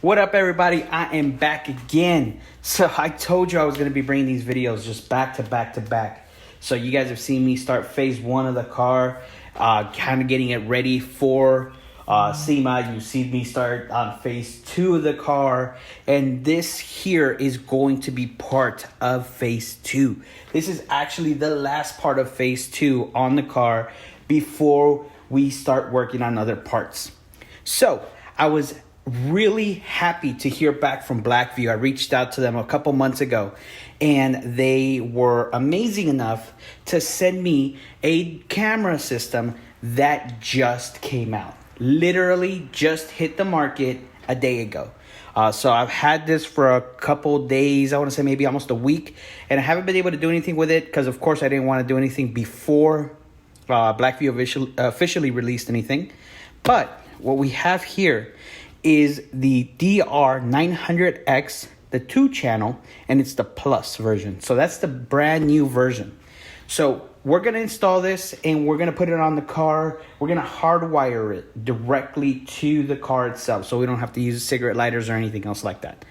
What up, everybody? I am back again. So I told you I was going to be bringing these videos just back to back to back. So you guys have seen me start phase 1 of the car, kind of getting it ready for SEMA. You see me start on phase 2 of the car, and this here is going to be part of phase 2. This is actually the last part of phase 2 on the car before we start working on other parts. So I was really happy to hear back from Blackvue. I reached out to them a couple months ago, and they were amazing enough to send me a camera system that just came out. Literally just hit the market a day ago. So I've had this for a couple days, I want to say maybe almost a week, and I haven't been able to do anything with it because, of course, I didn't want to do anything before Blackvue officially released anything. But what we have here is the DR900x, the 2-channel, and it's the Plus version. So that's the brand new version. So we're going to install this, and we're going to put it on the car. We're going to hardwire it directly to the car itself, so we don't have to use cigarette lighters or anything else like that.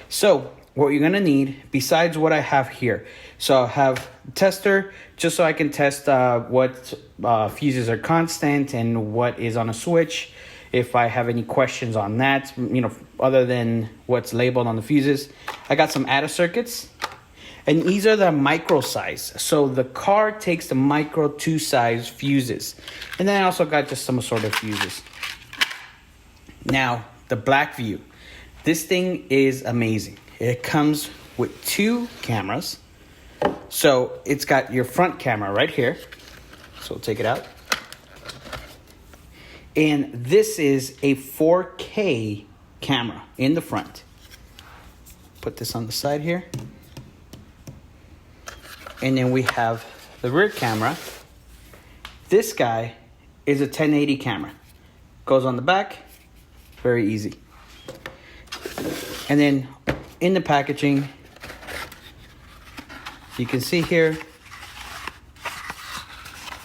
So what you're going to need, besides what I have here, so I have a tester, just so I can test what fuses are constant and what is on a switch. If I have any questions on that, other than what's labeled on the fuses. I got some ADA circuits, and these are the micro size. So the car takes the micro 2 size fuses. And then I also got just some assorted fuses. Now, the Blackvue. This thing is amazing. It comes with 2 cameras. So it's got your front camera right here. So we'll take it out. And this is a 4K camera in the front. Put this on the side here. And then we have the rear camera. This guy is a 1080 camera. Goes on the back, very easy. And then in the packaging, you can see here,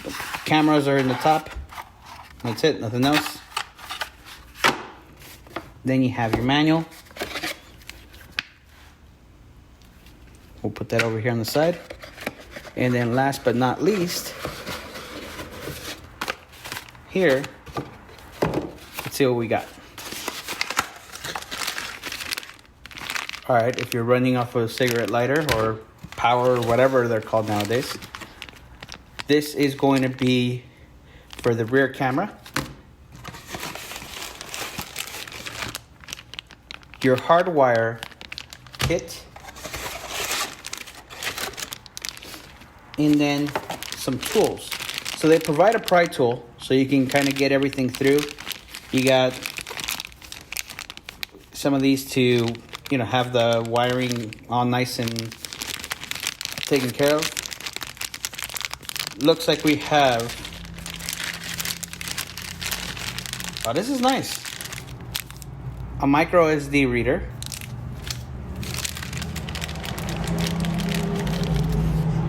the cameras are in the top. That's it, nothing else. Then you have your manual. We'll put that over here on the side. And then last but not least, here, let's see what we got. All right, if you're running off of a cigarette lighter or power or whatever they're called nowadays, this is going to be for the rear camera. Your hardwire kit, and then some tools. So they provide a pry tool so you can kind of get everything through. You got some of these to have the wiring all nice and taken care of. Looks like we have, oh, this is nice, a micro SD reader,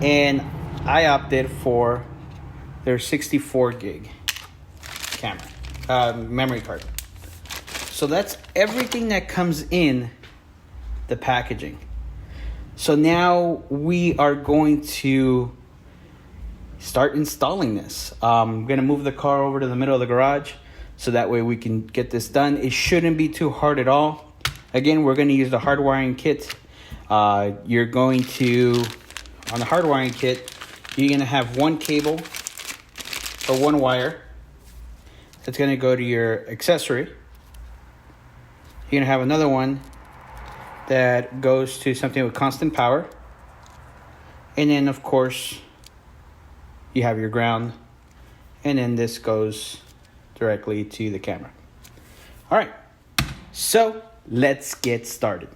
and I opted for their 64 gig camera, memory card. So that's everything that comes in the packaging. So now we are going to start installing this. I'm gonna move the car over to the middle of the garage, so that way we can get this done. It shouldn't be too hard at all. Again, we're going to use the hardwiring kit. You're going to, on the hardwiring kit, you're going to have one cable or one wire that's going to go to your accessory. You're going to have another one that goes to something with constant power. And then, of course, you have your ground. And then this goes directly to the camera. All right, so let's get started.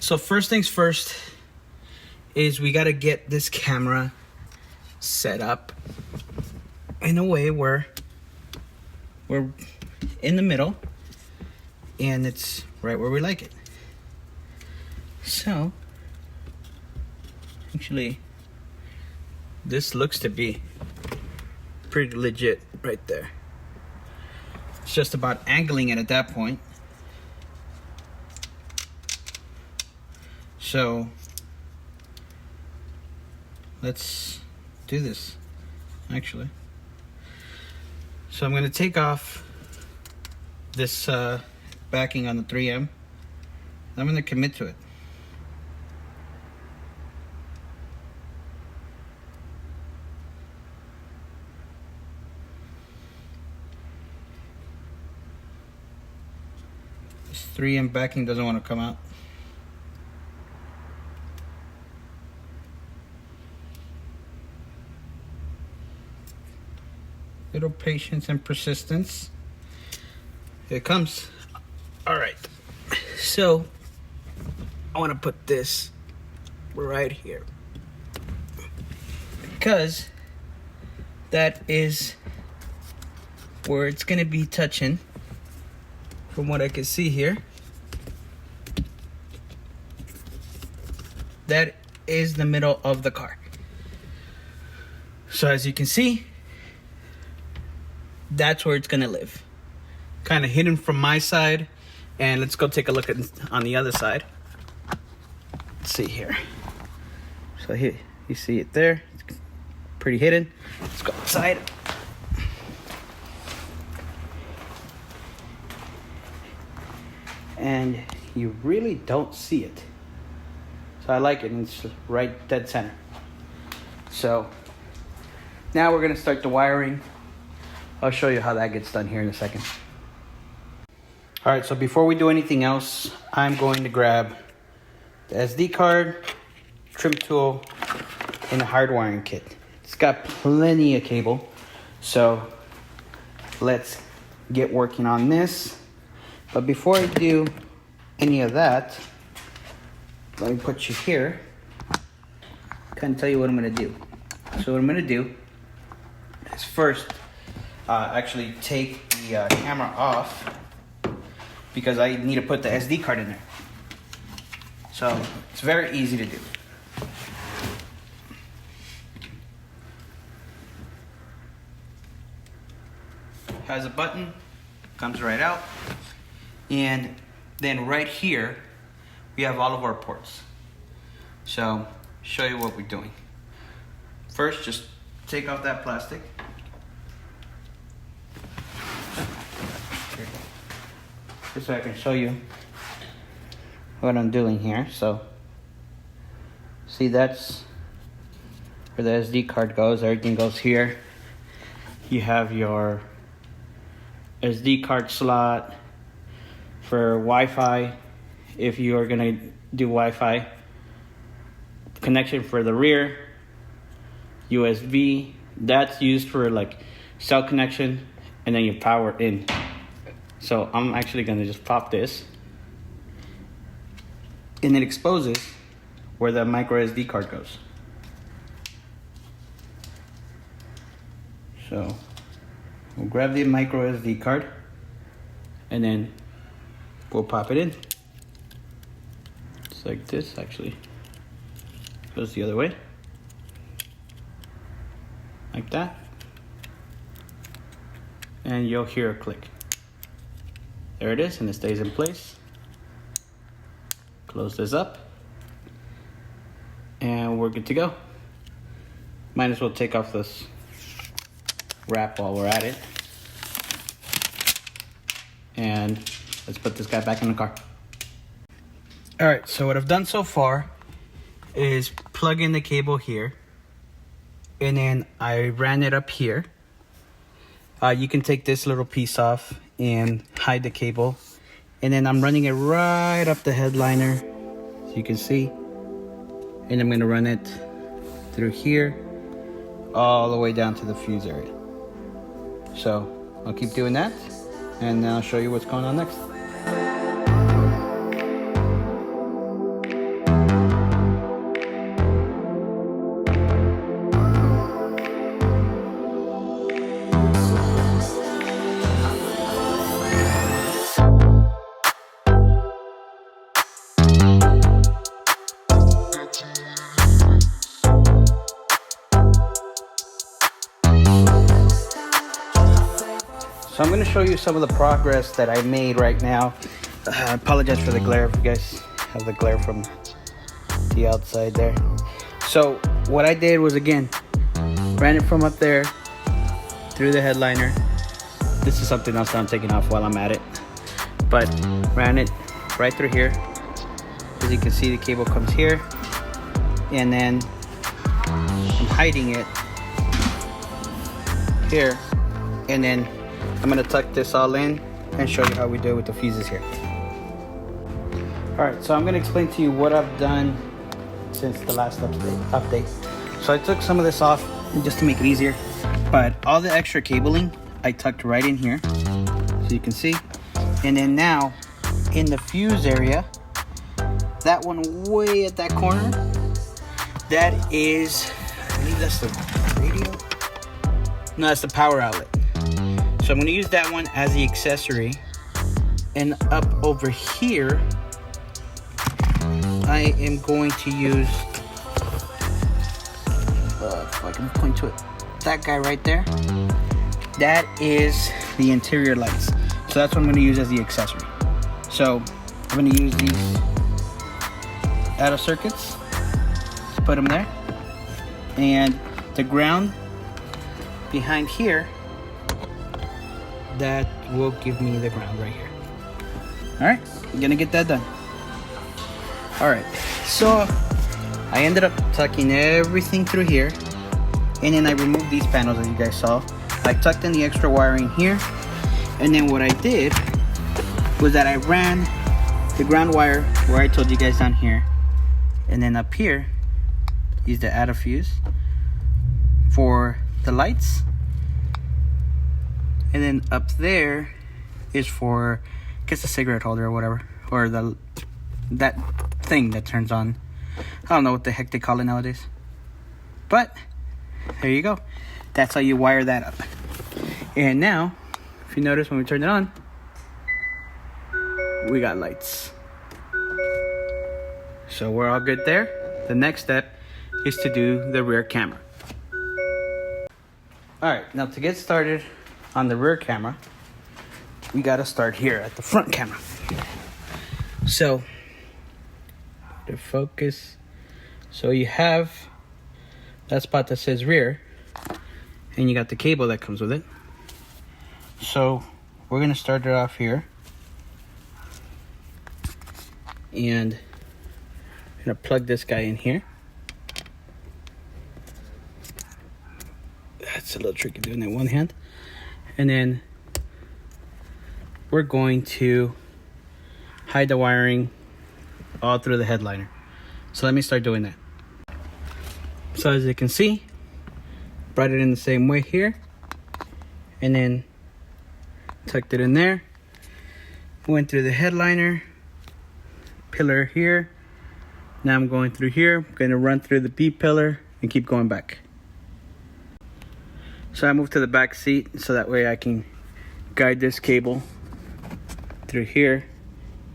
So first things first is we got to get this camera set up in a way where we're in the middle and it's right where we like it. So actually this looks to be pretty legit right there. It's just about angling it at that point. So let's do this actually. So I'm going to take off this backing on the 3M. I'm going to commit to it. This 3M backing doesn't want to come out. Little patience and persistence. Here it comes. All right. So I want to put this right here because that is where it's going to be touching. From what I can see here, that is the middle of the car. So as you can see, that's where it's gonna live. Kind of hidden from my side. And let's go take a look at on the other side. Let's see here. So here you see it there. It's pretty hidden. Let's go outside. And you really don't see it. So I like it, and it's right dead center. So now we're gonna start the wiring. I'll show you how that gets done here in a second. All right, so before we do anything else, I'm going to grab the SD card, trim tool, and a hardwiring kit. It's got plenty of cable, so let's get working on this. But before I do any of that, let me put you here. Kind of tell you what I'm gonna do. So what I'm gonna do is first, actually take the camera off because I need to put the SD card in there. So it's very easy to do. Has a button, comes right out, and then right here we have all of our ports. So show you what we're doing. First, just take off that plastic. Just so I can show you what I'm doing here. So see, that's where the SD card goes. Everything goes here. You have your SD card slot for Wi-Fi if you are gonna do Wi-Fi. Connection for the rear. USB, that's used for like cell connection, and then you power in. So I'm actually gonna just pop this, and it exposes where the micro SD card goes. So we'll grab the micro SD card, and then we'll pop it in. It's like this, actually. Goes the other way. Like that. And you'll hear a click. There it is, and it stays in place. Close this up. And we're good to go. Might as well take off this wrap while we're at it. And let's put this guy back in the car. All right, so what I've done so far is plug in the cable here, and then I ran it up here. You can take this little piece off and hide the cable, and then I'm running it right up the headliner, so you can see, and I'm gonna run it through here all the way down to the fuse area. So I'll keep doing that, and I'll show you what's going on next. So I'm going to show you some of the progress that I made right now. I apologize for the glare if you guys have the glare from the outside there. So what I did was, again, ran it from up there through the headliner. This is something else that I'm taking off while I'm at it. But ran it right through here. As you can see, the cable comes here. And then I'm hiding it here. And then I'm gonna tuck this all in and show you how we do it with the fuses here. Alright, so I'm gonna explain to you what I've done since the last update. So I took some of this off just to make it easier, but all the extra cabling I tucked right in here, so you can see. And then now in the fuse area, that one way at that corner, that is, I believe that's the radio? No, that's the power outlet. So I'm going to use that one as the accessory. And up over here, I am going to use, if I can point to it, that guy right there. That is the interior lights. So that's what I'm going to use as the accessory. So I'm going to use these out of circuits. Just put them there. And the ground behind here, that will give me the ground right here. Alright, I'm gonna get that done. Alright, so I ended up tucking everything through here, and then I removed these panels as you guys saw. I tucked in the extra wiring here, and then what I did was that I ran the ground wire where I told you guys down here, and then up here is the add a fuse for the lights. And then up there is for, I guess, a cigarette holder or whatever, or that thing that turns on. I don't know what the heck they call it nowadays, but there you go. That's how you wire that up. And now, if you notice when we turn it on, we got lights. So we're all good there. The next step is to do the rear camera. All right, now to get started on the rear camera, we gotta start here at the front camera. So, to focus, so you have that spot that says rear, and you got the cable that comes with it. So, we're gonna start it off here, and I'm gonna plug this guy in here. That's a little tricky doing it one hand. And then we're going to hide the wiring all through the headliner. So let me start doing that. So as you can see, brought it in the same way here, and then tucked it in there. Went through the headliner, pillar here. Now I'm going through here. I'm gonna run through the B pillar and keep going back. So I moved to the back seat so that way I can guide this cable through here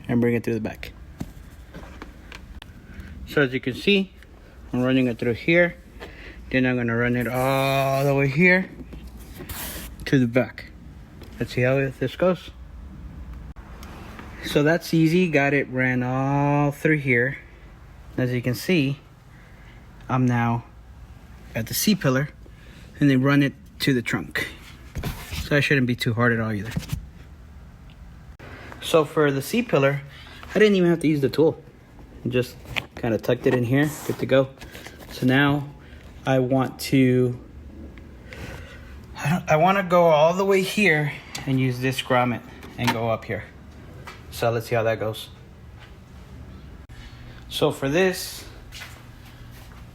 and bring it through the back. So as you can see, I'm running it through here. Then I'm gonna run it all the way here to the back. Let's see how this goes. So that's easy, got it ran all through here. As you can see, I'm now at the C pillar, and then run it to the trunk. So that shouldn't be too hard at all either. So for the C pillar, I didn't even have to use the tool. Just kind of tucked it in here, good to go. So now I want to go all the way here and use this grommet and go up here. So let's see how that goes. So for this,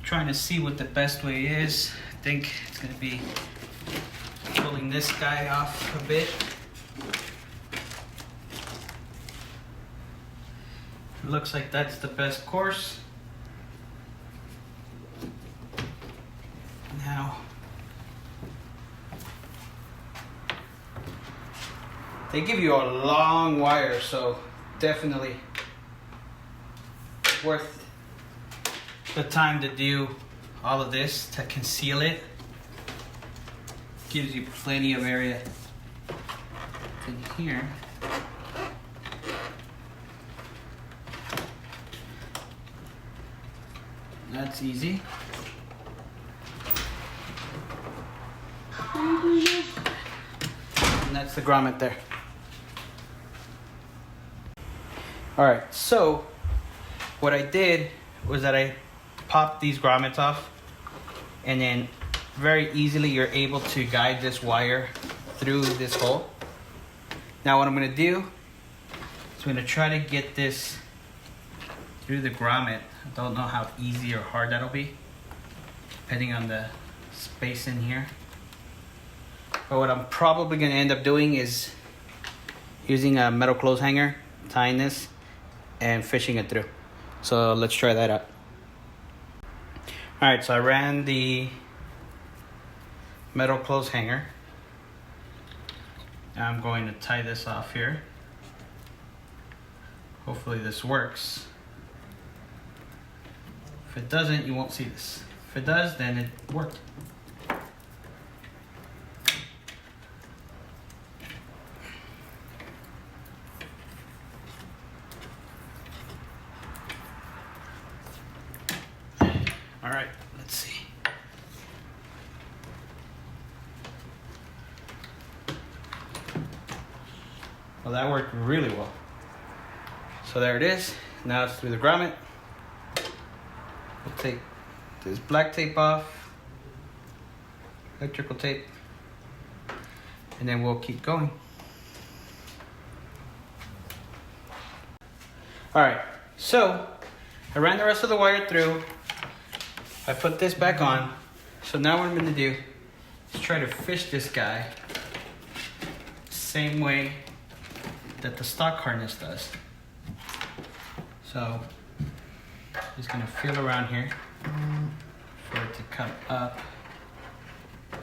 trying to see what the best way is. I think it's gonna be pulling this guy off a bit. It looks like that's the best course. Now, they give you a long wire, so definitely worth the time to do all of this to conceal it. Gives you plenty of area in here. That's easy. And that's the grommet there. Alright, so what I did was that I popped these grommets off, and then very easily you're able to guide this wire through this hole. Now what I'm going to do is I'm going to try to get this through the grommet. I don't know how easy or hard that'll be, depending on the space in here. But what I'm probably going to end up doing is using a metal clothes hanger, tying this, and fishing it through. So let's try that out. Alright, so I ran the metal clothes hanger. Now I'm going to tie this off here. Hopefully this works. If it doesn't, you won't see this. If it does, then it worked. All right, let's see. Well, that worked really well. So there it is. Now it's through the grommet. We'll take this black tape off, electrical tape, and then we'll keep going. All right, so I ran the rest of the wire through. I put this back on. So now what I'm gonna do is try to fish this guy same way that the stock harness does. So just gonna feel around here for it to come up,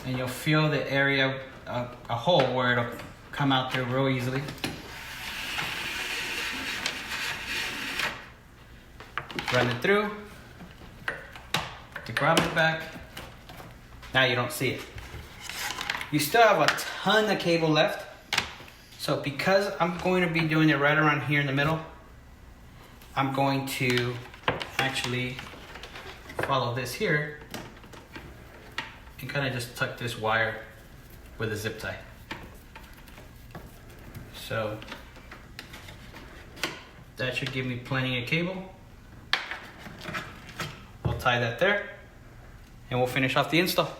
and you'll feel the area, a hole where it'll come out there real easily. Run it through, the grommet back. Now you don't see it. You still have a ton of cable left. So because I'm going to be doing it right around here in the middle, I'm going to actually follow this here and kind of just tuck this wire with a zip tie. So that should give me plenty of cable. I'll tie that there and we'll finish off the install.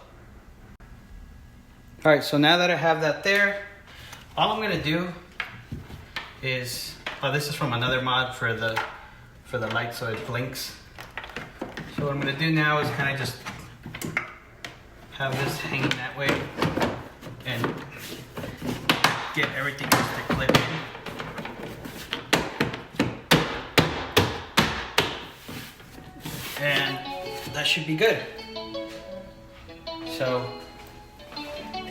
All right, so now that I have that there, all I'm gonna do is, this is from another mod for the light so it blinks. So what I'm gonna do now is kind of just have this hanging that way and get everything just to clip in. And that should be good. So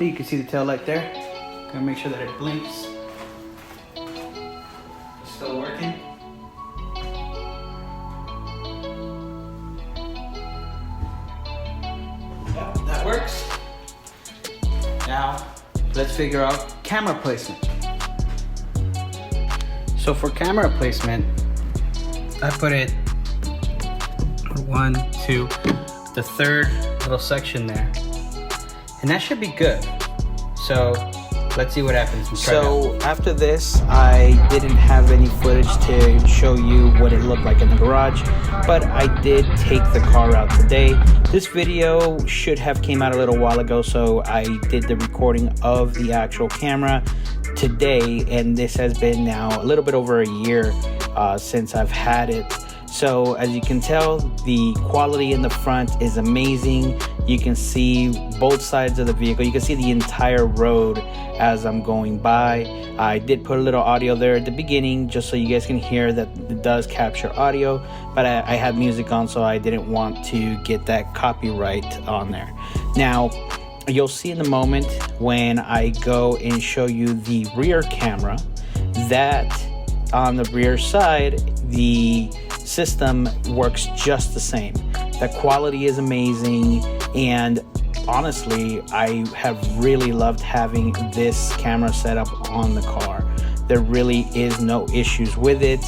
you can see the tail light there. Gonna make sure that it blinks. It's still working. Yep, that works. Now let's figure out camera placement. So for camera placement, I put it 1, 2, the third little section there, and that should be good. So let's see what happens. So after this, I didn't have any footage to show you what it looked like in the garage, but I did take the car out today. This video should have came out a little while ago, so I did the recording of the actual camera today, and this has been now a little bit over a year since I've had it. So as you can tell, the quality in the front is amazing. You can see both sides of the vehicle. You can see the entire road as I'm going by. I did put a little audio there at the beginning just so you guys can hear that it does capture audio, but I had music on, so I didn't want to get that copyright on there. Now, you'll see in a moment when I go and show you the rear camera that on the rear side, the system works just the same. The quality is amazing, and honestly, I have really loved having this camera setup on the car. There really is no issues with it,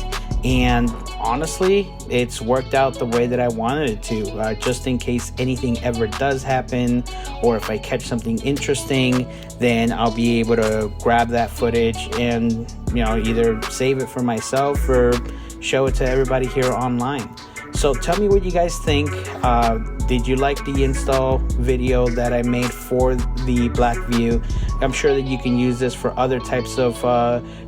and honestly, it's worked out the way that I wanted it to. Just in case anything ever does happen, or if I catch something interesting, then I'll be able to grab that footage and, you know, either save it for myself or show it to everybody here online. So tell me what you guys think. Did you like the install video that I made for the Blackvue? I'm sure that you can use this for other types of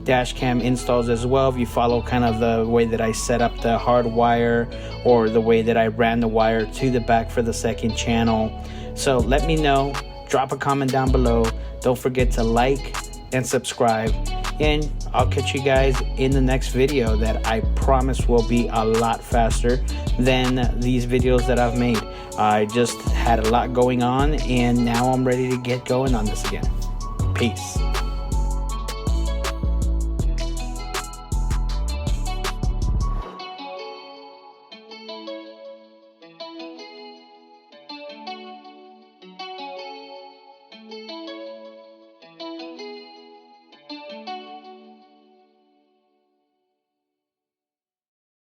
dash cam installs as well, if you follow kind of the way that I set up the hard wire or the way that I ran the wire to the back for the second channel. So let me know, drop a comment down below. Don't forget to like and subscribe, and I'll catch you guys in the next video that I promise will be a lot faster than these videos that I've made. I just had a lot going on, and now I'm ready to get going on this again. Peace.